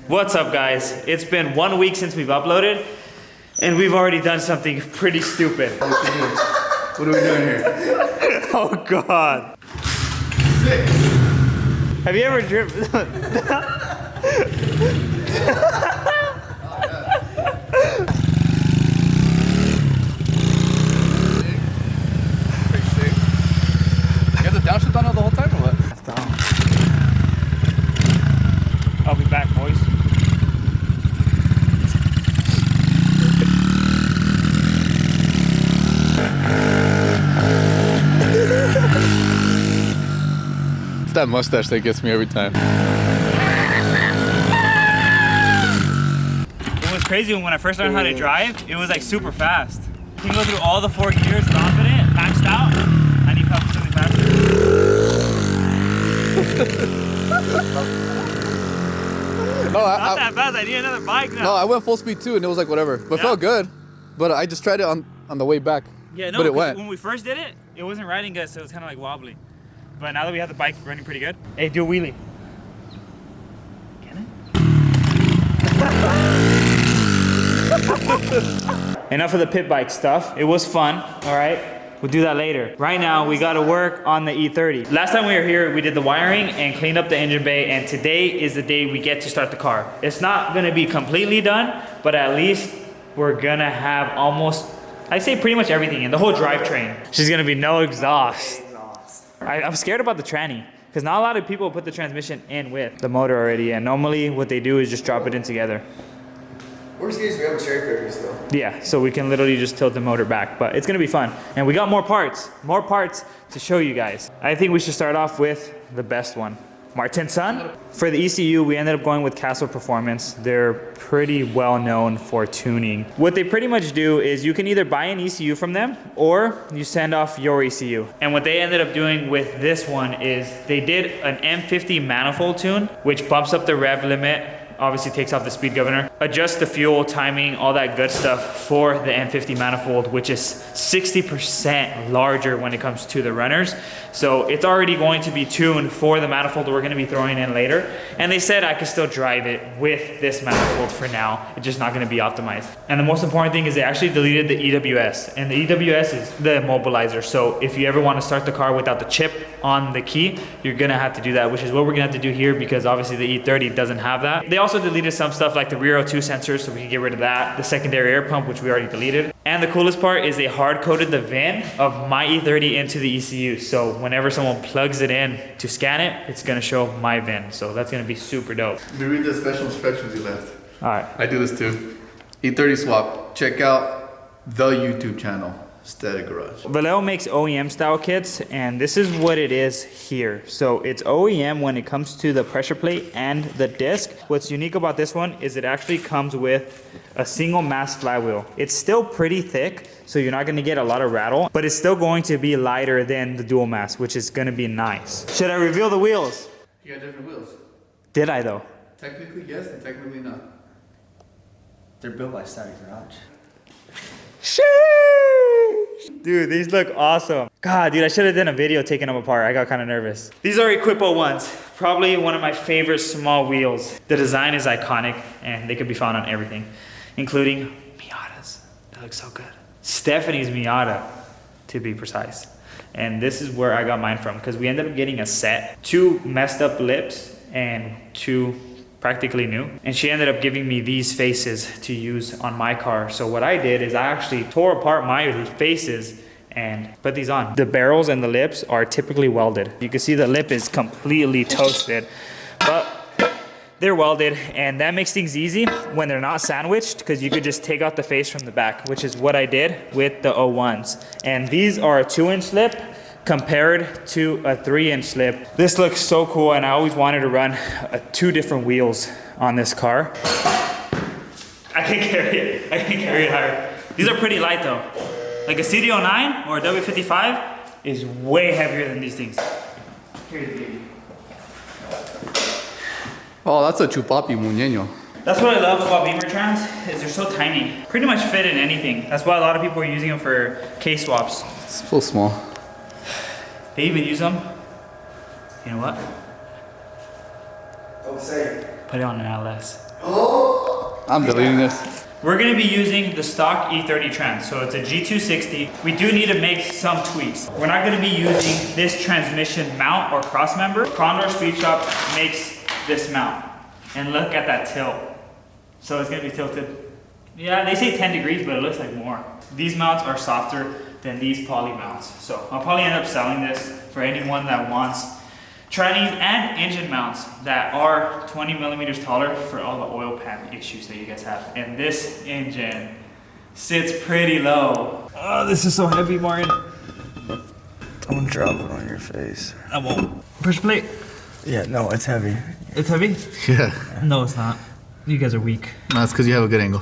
What's up, guys? It's been 1 week since we've uploaded, and we've already done something pretty stupid. What are we doing here? Oh God. Sick. Have you ever driven? Pretty sick. You have the downshift on the whole time or what? I'll be back, boys. It's that mustache that gets me every time. It was crazy when I first learned how to drive. It was like super fast. You can go through all the 4 gears confident, maxed out, and you come something faster. No, Not that fast. I need another bike now. No, I went full speed too, and it was like whatever. But it felt good. But I just tried it on the way back. Yeah, no, but it went. When we first did it, it wasn't riding good, so it was kind of like wobbly. But now that we have the bike running pretty good. Hey, do a wheelie. Can it? Enough of the pit bike stuff. It was fun, all right? We'll do that later. Right now, we gotta work on the E30. Last time we were here, we did the wiring and cleaned up the engine bay, and today is the day we get to start the car. It's not gonna be completely done, but at least we're gonna have almost, I'd say pretty much everything in, the whole drivetrain. She's gonna be no exhaust. I'm scared about the tranny, because not a lot of people put the transmission in with the motor already, and normally what they do is just drop it in together. Worst case, we have a cherry picker still. Yeah, so we can literally just tilt the motor back, but it's gonna be fun. And we got more parts to show you guys. I think we should start off with the best one. Martin's son. For the ECU, we ended up going with Castle Performance. They're pretty well known for tuning. What they pretty much do is you can either buy an ECU from them or you send off your ECU. And what they ended up doing with this one is they did an M50 manifold tune, which bumps up the rev limit, obviously takes off the speed governor, adjusts the fuel, timing, all that good stuff for the M50 manifold, which is 60% larger when it comes to the runners. So it's already going to be tuned for the manifold we're gonna be throwing in later. And they said I could still drive it with this manifold for now. It's just not gonna be optimized. And the most important thing is they actually deleted the EWS. And the EWS is the immobilizer. So if you ever wanna start the car without the chip on the key, you're gonna have to do that, which is what we're gonna have to do here because obviously the E30 doesn't have that. They also deleted some stuff like the rear O2 sensors, so we can get rid of that. The secondary air pump, which we already deleted. And the coolest part is they hard coded the VIN of my E30 into the ECU. So whenever someone plugs it in to scan it, it's gonna show my VIN. So that's gonna be super dope. Let me read the special instructions you left. All right. I do this too. E30 swap. Check out the YouTube channel, Static Garage. Vallejo makes OEM style kits, and this is what it is here. So it's OEM when it comes to the pressure plate and the disc. What's unique about this one is it actually comes with a single mass flywheel. It's still pretty thick, so you're not gonna get a lot of rattle, but it's still going to be lighter than the dual mass, which is gonna be nice. Should I reveal the wheels? You got different wheels. Did I though? Technically yes, and technically not. They're built by Static Garage. Sheesh! Dude, these look awesome. God, dude, I should have done a video taking them apart. I got kind of nervous. These are Equipo ones. Probably one of my favorite small wheels. The design is iconic, and they could be found on everything, including Miatas. That looks so good. Stephanie's Miata, to be precise. And this is where I got mine from, because we ended up getting a set. 2 messed up lips and 2 practically new. And she ended up giving me these faces to use on my car. So what I did is I actually tore apart my faces and put these on. The barrels and the lips are typically welded. You can see the lip is completely toasted, but they're welded, and that makes things easy when they're not sandwiched, because you could just take out the face from the back, which is what I did with the 01s. And these are a 2-inch slip compared to a 3-inch slip. This looks so cool, and I always wanted to run 2 different wheels on this car. I can carry it. I can carry it higher. These are pretty light though. Like a CD09 or a W55 is way heavier than these things. Here's the baby. Oh, that's a chupapi muñeño. That's what I love about Beamer Trans, is they're so tiny. Pretty much fit in anything. That's why a lot of people are using them for case swaps. It's so small. They even use them. You know what? Don't say it. Put it on an LS. I'm deleting this. We're gonna be using the stock E30 trans, so it's a G260. We do need to make some tweaks. We're not gonna be using this transmission mount or cross member. Condor Speed Shop makes this mount. And look at that tilt. So it's gonna be tilted. Yeah, they say 10 degrees, but it looks like more. These mounts are softer than these poly mounts. So I'll probably end up selling this for anyone that wants trannies and engine mounts that are 20 millimeters taller for all the oil pan issues that you guys have. And this engine sits pretty low. Oh, this is so heavy, Martin. Don't drop it on your face. I won't. Push plate. Yeah, no, it's heavy. It's heavy? Yeah. No, it's not. You guys are weak. No, it's because you have a good angle.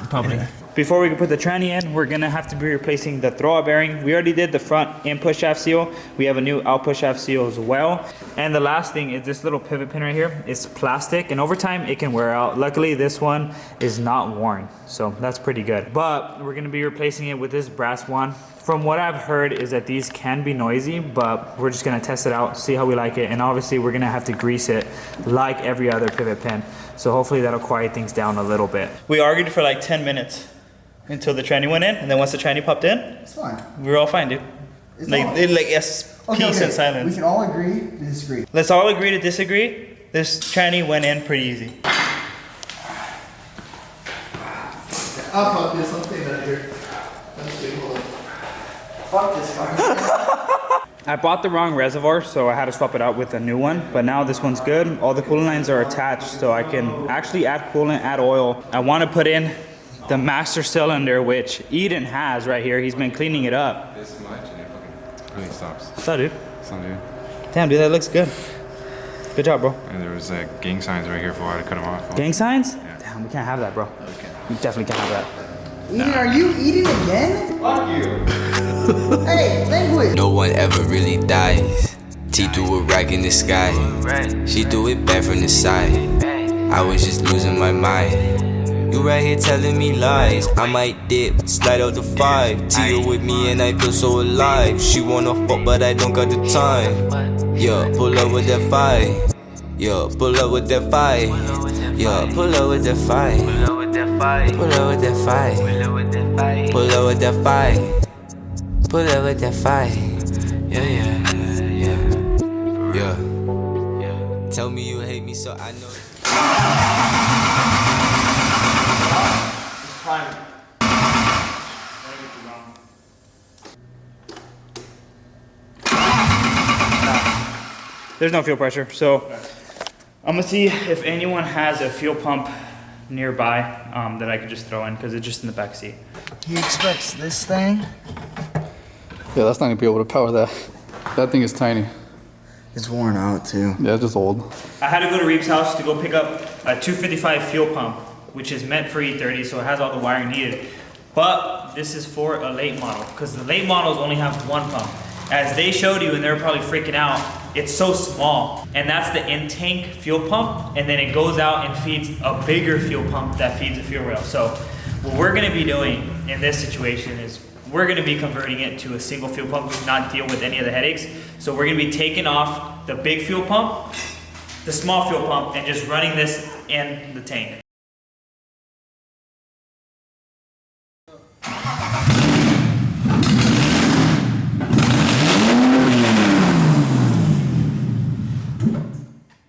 Probably. Yeah. Before we can put the tranny in, we're gonna have to be replacing the throwout bearing. We already did the front input shaft seal. We have a new output shaft seal as well. And the last thing is this little pivot pin right here. It's plastic, and over time it can wear out. Luckily, this one is not worn, so that's pretty good. But we're gonna be replacing it with this brass one. From what I've heard is that these can be noisy, but we're just gonna test it out, see how we like it. And obviously we're gonna have to grease it like every other pivot pin. So hopefully that'll quiet things down a little bit. We argued for like 10 minutes until the tranny went in, and then once the tranny popped in, It's fine. we were all fine, dude. It's Like, all- yes, peace and silence. We can all agree to disagree. Let's all agree to disagree. This tranny went in pretty easy. I'll fuck this. I'll stay back here. Fuck this car. I bought the wrong reservoir, so I had to swap it out with a new one, but now this one's good. All the coolant lines are attached, so I can actually add coolant, add oil. I want to put in the master cylinder, which Eden has right here. He's been cleaning it up. This much and it fucking really stops. What's up, dude? Some dude. Damn, dude, that looks good. Good job, bro. And there was gang signs right here for why to cut them off. Gang signs? Yeah. Damn, we can't have that, bro. We definitely can't have that. Eden, are you eating again? Fuck you. Hey, language. No one ever really dies. T threw a rag in the sky. She threw it back from the side. I was just losing my mind. You right here telling me lies. I might dip, slide out the 5. Tia with me and I feel so alive. She wanna fuck but I don't got the time. Yeah, pull up with that 5. Yeah, pull up with that 5. Yeah, pull up with that 5. Pull up with that 5. Pull up with that 5. Pull up with that 5. Pull up with that 5. Yeah, yeah, yeah, yeah. Tell me you hate me so I know. There's no fuel pressure, so I'm gonna see if anyone has a fuel pump nearby that I could just throw in, because it's just in the back seat. He expects this thing. Yeah, that's not gonna be able to power that. That thing is tiny. It's worn out too. Yeah, it's just old. I had to go to Reeves' house to go pick up a 255 fuel pump, which is meant for E30, so it has all the wiring needed. But this is for a late model, because the late models only have one pump. As they showed you, and they were probably freaking out, it's so small. And that's the in-tank fuel pump, and then it goes out and feeds a bigger fuel pump that feeds a fuel rail. So what we're gonna be doing in this situation is we're gonna be converting it to a single fuel pump to not deal with any of the headaches. So we're gonna be taking off the big fuel pump, the small fuel pump, and just running this in the tank.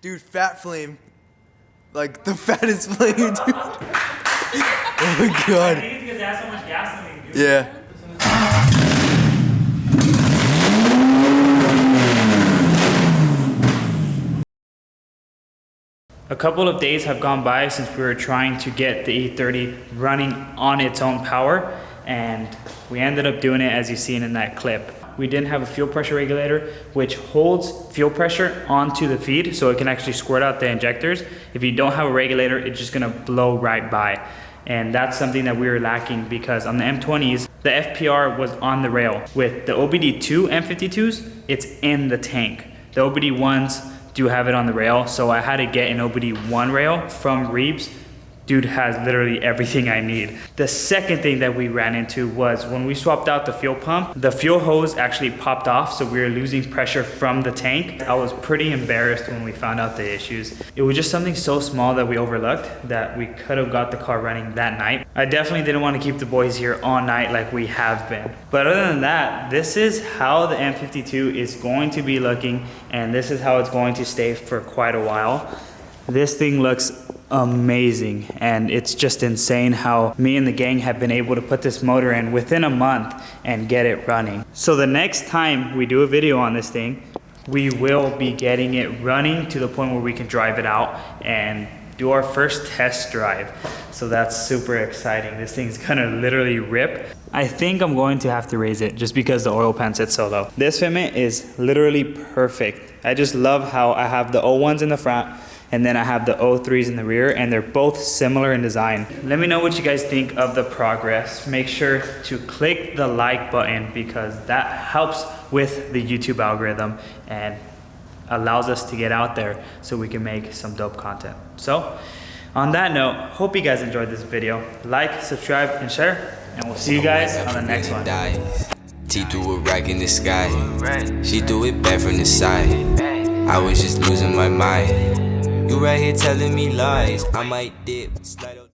Dude, fat flame. Like the fattest flame, dude. Oh my god. I think it's because it has so much gasoline, dude. Yeah. A couple of days have gone by since we were trying to get the E30 running on its own power, and we ended up doing it as you've seen in that clip. We didn't have a fuel pressure regulator, which holds fuel pressure onto the feed so it can actually squirt out the injectors. If you don't have a regulator, it's just gonna blow right by. And that's something that we were lacking, because on the M20s, the FPR was on the rail. With the OBD2 M52s, it's in the tank. The OBD1s do have it on the rail, so I had to get an OBD1 rail from Reeves dude has literally everything I need. The second thing that we ran into was when we swapped out the fuel pump, the fuel hose actually popped off, so we were losing pressure from the tank. I was pretty embarrassed when we found out the issues. It was just something so small that we overlooked that we could have got the car running that night. I definitely didn't want to keep the boys here all night like we have been. But other than that, this is how the M52 is going to be looking, and this is how it's going to stay for quite a while. This thing looks amazing, and it's just insane how me and the gang have been able to put this motor in within a month and get it running. So the next time we do a video on this thing, we will be getting it running to the point where we can drive it out and do our first test drive. So that's super exciting. This thing's gonna literally rip. I think I'm going to have to raise it just because the oil pan sits so low. This fitment is literally perfect. I just love how I have the O1s in the front and then I have the O3s in the rear, and they're both similar in design. Let me know what you guys think of the progress. Make sure to click the like button because that helps with the YouTube algorithm and allows us to get out there so we can make some dope content. So on that note, hope you guys enjoyed this video. Like, subscribe, and share, and we'll see you guys on the next one. T threw a rack in the sky. She threw it back from the side. I was just losing my mind. You right here telling me lies. I might dip, slide